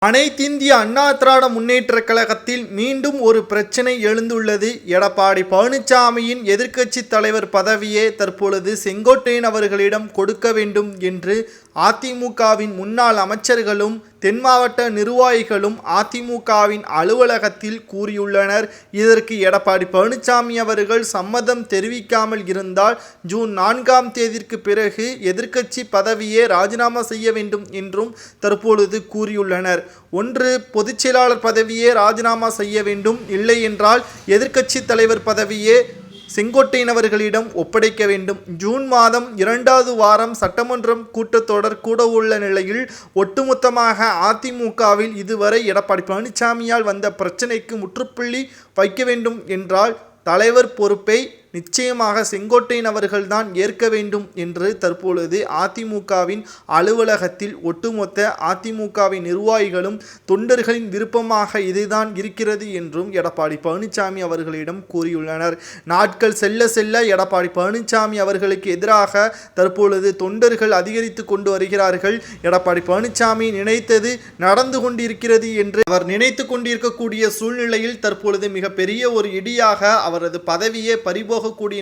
அனைத்திந்திய அண்ணா திராவிட முன்னேற்றக் கழகத்தில் மீண்டும் ஒரு பிரச்சனை எழுந்துள்ளது. எடப்பாடி பழனிசாமியின் எதிர்க்கட்சி தலைவர் பதவியை தற்பொழுது செங்கோட்டையன் அவர்களிடம் கொடுக்க வேண்டும் என்று அதிமுகவின் முன்னாள் அமைச்சர்களும் தென் மாவட்ட நிர்வாகிகளும் அதிமுகவின் அலுவலகத்தில் கூறியுள்ளனர். இதற்கு எடப்பாடி பழனிசாமி அவர்கள் சம்மதம் தெரிவிக்காமல் இருந்தால் ஜூன் 4ஆம் தேதிக்கு பிறகு எதிர்க்கட்சி பதவியை ராஜினாமா செய்ய வேண்டும் என்றும் தற்பொழுது கூறியுள்ளனர். ஒன்று, பொதுச்செயலாளர் பதவியை ராஜினாமா செய்ய வேண்டும், இல்லை என்றால் எதிர்க்கட்சி தலைவர் பதவியை செங்கோட்டையன் அவர்களிடம் ஒப்படைக்க வேண்டும். ஜூன் மாதம் 2வது வாரம் சட்டமன்றம் கூட்டத்தொடர் கூட உள்ள நிலையில் ஒட்டுமொத்தமாக அதிமுகவில் இதுவரை எடப்பாடி பழனிசாமியால் வந்த பிரச்சனைக்கு முற்றுப்புள்ளி வைக்க வேண்டும் என்றால் தலைவர் பொறுப்பை நிச்சயமாக செங்கோட்டையன் அவர்கள்தான் ஏற்க வேண்டும் என்று தற்பொழுது அதிமுகவின் அலுவலகத்தில் ஒட்டுமொத்த அதிமுகவின் நிர்வாகிகளும் தொண்டர்களின் விருப்பமாக இதுதான் இருக்கிறது என்றும் எடப்பாடி பழனிசாமி அவர்களிடம் கூறியுள்ளனர். நாட்கள் செல்ல செல்ல எடப்பாடி பழனிசாமி அவர்களுக்கு எதிராக தற்பொழுது தொண்டர்கள் அதிகரித்து கொண்டு வருகிறார்கள். எடப்பாடி பழனிசாமி நினைத்தது நடந்து கொண்டிருக்கிறது என்று அவர் நினைத்து கொண்டிருக்கக்கூடிய சூழ்நிலையில் தற்பொழுது மிகப்பெரிய ஒரு இடியாக அவரது பதவியை பறிபோகக்கூடிய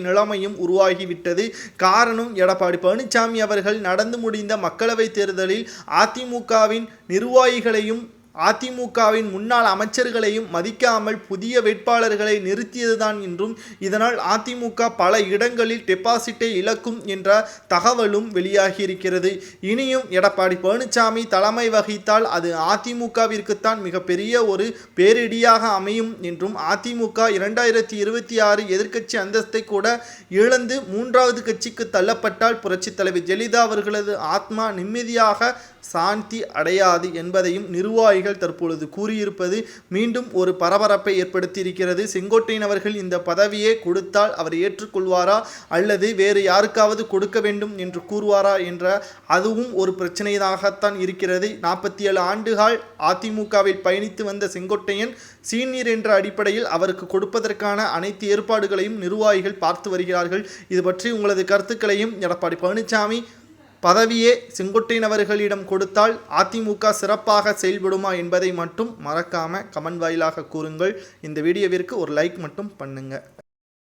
நிலைமையும் உருவாகிவிட்டது. காரணம், எடப்பாடி பழனிசாமி அவர்கள் நடந்து முடிந்த மக்களவைத் தேர்தலில் அதிமுகவின் நிர்வாகிகளையும் அதிமுகவின் முன்னாள் அமைச்சர்களையும் மதிக்காமல் புதிய வேட்பாளர்களை நிறுத்தியதுதான் என்றும் இதனால் அதிமுக பல இடங்களில் டெபாசிட்டை இழக்கும் என்ற தகவலும் வெளியாகியிருக்கிறது. இனியும் எடப்பாடி பழனிசாமி தலைமை வகித்தால் அது அதிமுகவிற்குத்தான் மிகப்பெரிய ஒரு பேரிடியாக அமையும் என்றும் அதிமுக 2026 எதிர்க்கட்சி அந்தஸ்தை கூட இழந்து 3வது கட்சிக்கு தள்ளப்பட்டால் புரட்சித் தலைவர் ஜெயலலிதா அவர்களது ஆத்மா நிம்மதியாக சாந்தி அடையாது என்பதையும் நிர்வாகிகள் தற்பொழுது கூறியிருப்பது மீண்டும் ஒரு பரபரப்பை ஏற்படுத்தியிருக்கிறது. செங்கோட்டையன் அவர்கள் இந்த பதவியை கொடுத்தால் அவர் ஏற்றுக்கொள்வாரா அல்லது வேறு யாருக்காவது கொடுக்க வேண்டும் என்று கூறுவாரா என்ற அதுவும் ஒரு பிரச்சனையாகத்தான் இருக்கிறது. 47 ஆண்டுகள் அதிமுகவில் பயணித்து வந்த செங்கோட்டையன் சீனியர் என்ற அடிப்படையில் அவருக்கு கொடுப்பதற்கான அனைத்து ஏற்பாடுகளையும் நிர்வாகிகள் பார்த்து வருகிறார்கள். இது பற்றி உங்களது கருத்துக்களையும் எடப்பாடி பழனிசாமி பதவியே செங்கோட்டையன் அவர்களிடம் கொடுத்தால் அதிமுக சிறப்பாக செயல்படுமா என்பதை மட்டும் மறக்காம கமெண்ட் வாயிலாக கூறுங்கள். இந்த வீடியோவிற்கு ஒரு லைக் மட்டும் பண்ணுங்க.